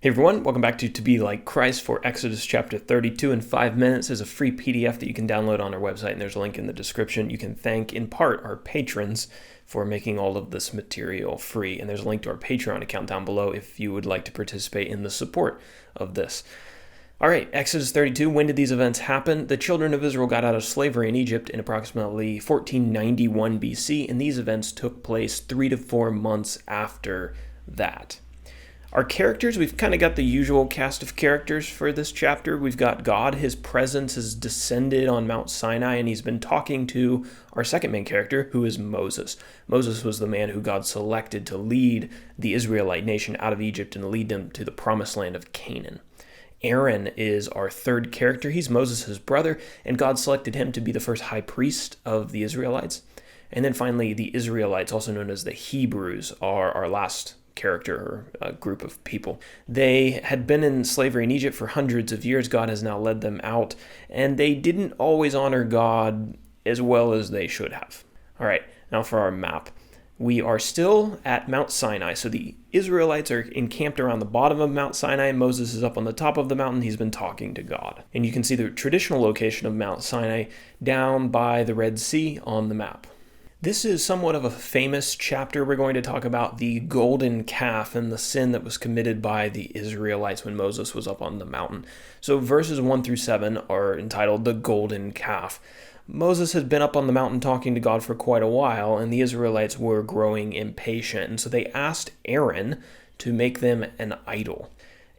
Hey everyone, welcome back to Be Like Christ for Exodus chapter 32 in 5 minutes. There's a free PDF that you can download on our website, and there's a link in the description. You can thank, in part, our patrons for making all of this material free. And there's a link to our Patreon account down below if you would like to participate in the support of this. All right, Exodus 32, when did these events happen? The children of Israel got out of slavery in Egypt in approximately 1491 BC, and these events took place 3 to 4 months after that. Our characters, we've kind of got the usual cast of characters for this chapter. We've got God, his presence has descended on Mount Sinai, and he's been talking to our second main character, who is Moses. Moses was the man who God selected to lead the Israelite nation out of Egypt and lead them to the promised land of Canaan. Aaron is our third character. He's Moses' brother, and God selected him to be the first high priest of the Israelites. And then finally, the Israelites, also known as the Hebrews, are our last character or a group of people. They had been in slavery in Egypt for hundreds of years. God has now led them out, and they didn't always honor God as well as they should have. All right, now for our map. We are still at Mount Sinai. So the Israelites are encamped around the bottom of Mount Sinai. Moses is up on the top of the mountain. He's been talking to God. And you can see the traditional location of Mount Sinai down by the Red Sea on the map. This is somewhat of a famous chapter. We're going to talk about the golden calf and the sin that was committed by the Israelites when Moses was up on the mountain. So verses 1 through 7 are entitled The Golden Calf. Moses had been up on the mountain talking to God for quite a while, and the Israelites were growing impatient. And so they asked Aaron to make them an idol.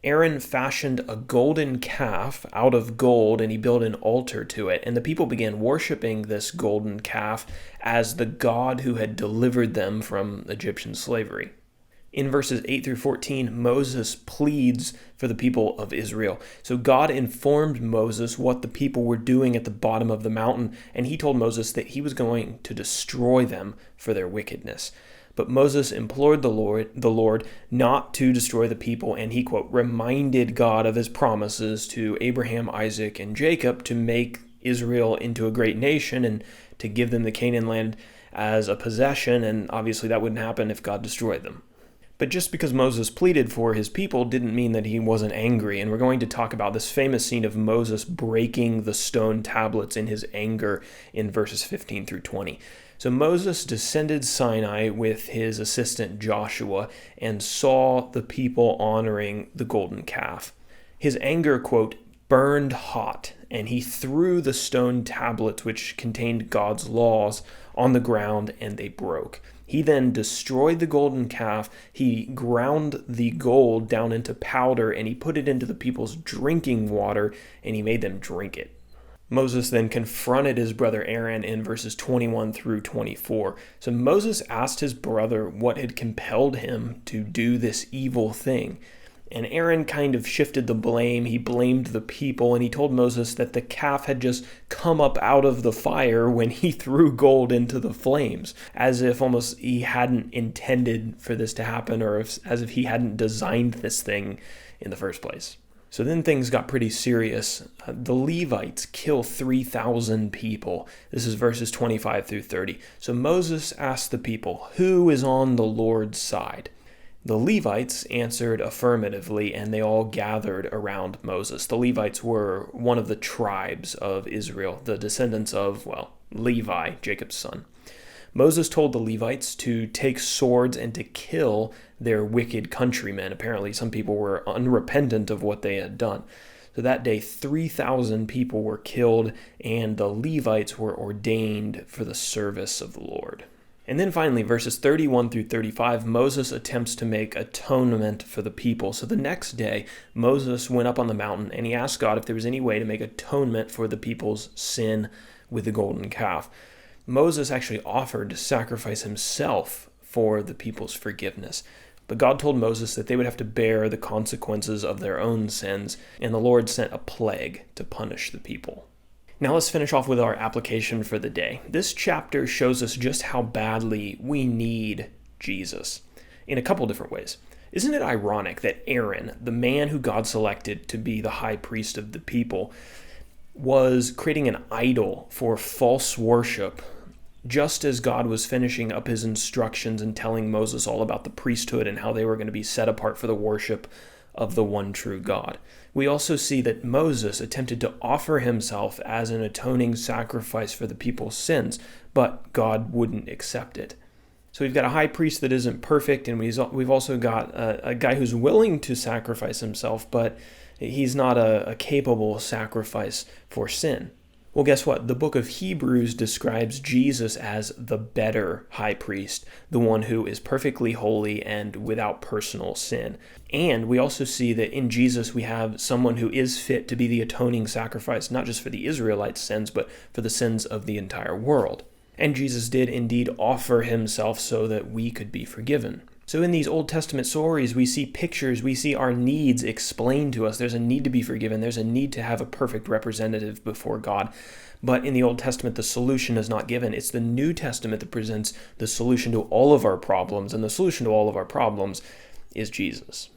Aaron fashioned a golden calf out of gold, and he built an altar to it. And the people began worshiping this golden calf as the God who had delivered them from Egyptian slavery. In verses 8 through 14, Moses pleads for the people of Israel. So God informed Moses what the people were doing at the bottom of the mountain, and he told Moses that he was going to destroy them for their wickedness. But Moses implored the Lord not to destroy the people, and he, quote, reminded God of his promises to Abraham, Isaac, and Jacob to make Israel into a great nation and to give them the Canaan land as a possession, and obviously that wouldn't happen if God destroyed them. But just because Moses pleaded for his people didn't mean that he wasn't angry, and we're going to talk about this famous scene of Moses breaking the stone tablets in his anger in verses 15 through 20. So Moses descended Sinai with his assistant Joshua and saw the people honoring the golden calf. His anger, quote, burned hot, and he threw the stone tablets which contained God's laws on the ground, and they broke. He then destroyed the golden calf, he ground the gold down into powder, and he put it into the people's drinking water, and he made them drink it. Moses then confronted his brother Aaron in verses 21 through 24. So Moses asked his brother what had compelled him to do this evil thing. And Aaron kind of shifted the blame. He blamed the people, and he told Moses that the calf had just come up out of the fire when he threw gold into the flames, as if almost he hadn't intended for this to happen, or as if he hadn't designed this thing in the first place. So then things got pretty serious. The Levites kill 3,000 people. This is verses 25 through 30. So Moses asked the people, who is on the Lord's side? The Levites answered affirmatively, and they all gathered around Moses. The Levites were one of the tribes of Israel, the descendants of, Levi, Jacob's son. Moses told the Levites to take swords and to kill their wicked countrymen. Apparently, some people were unrepentant of what they had done. So that day, 3,000 people were killed, and the Levites were ordained for the service of the Lord. And then finally, verses 31 through 35, Moses attempts to make atonement for the people. So the next day, Moses went up on the mountain, and he asked God if there was any way to make atonement for the people's sin with the golden calf. Moses actually offered to sacrifice himself for the people's forgiveness. But God told Moses that they would have to bear the consequences of their own sins, and the Lord sent a plague to punish the people. Now let's finish off with our application for the day. This chapter shows us just how badly we need Jesus in a couple different ways. Isn't it ironic that Aaron, the man who God selected to be the high priest of the people, was creating an idol for false worship just as God was finishing up his instructions and telling Moses all about the priesthood and how they were going to be set apart for the worship of the one true God. We also see that Moses attempted to offer himself as an atoning sacrifice for the people's sins, but God wouldn't accept it. So we've got a high priest that isn't perfect, and we've also got a guy who's willing to sacrifice himself, but he's not a capable sacrifice for sin. Well, guess what? The book of Hebrews describes Jesus as the better high priest, the one who is perfectly holy and without personal sin. And we also see that in Jesus we have someone who is fit to be the atoning sacrifice, not just for the Israelites' sins, but for the sins of the entire world. And Jesus did indeed offer himself so that we could be forgiven. So in these Old Testament stories, we see pictures, we see our needs explained to us. There's a need to be forgiven. There's a need to have a perfect representative before God. But in the Old Testament, the solution is not given. It's the New Testament that presents the solution to all of our problems, and the solution to all of our problems is Jesus.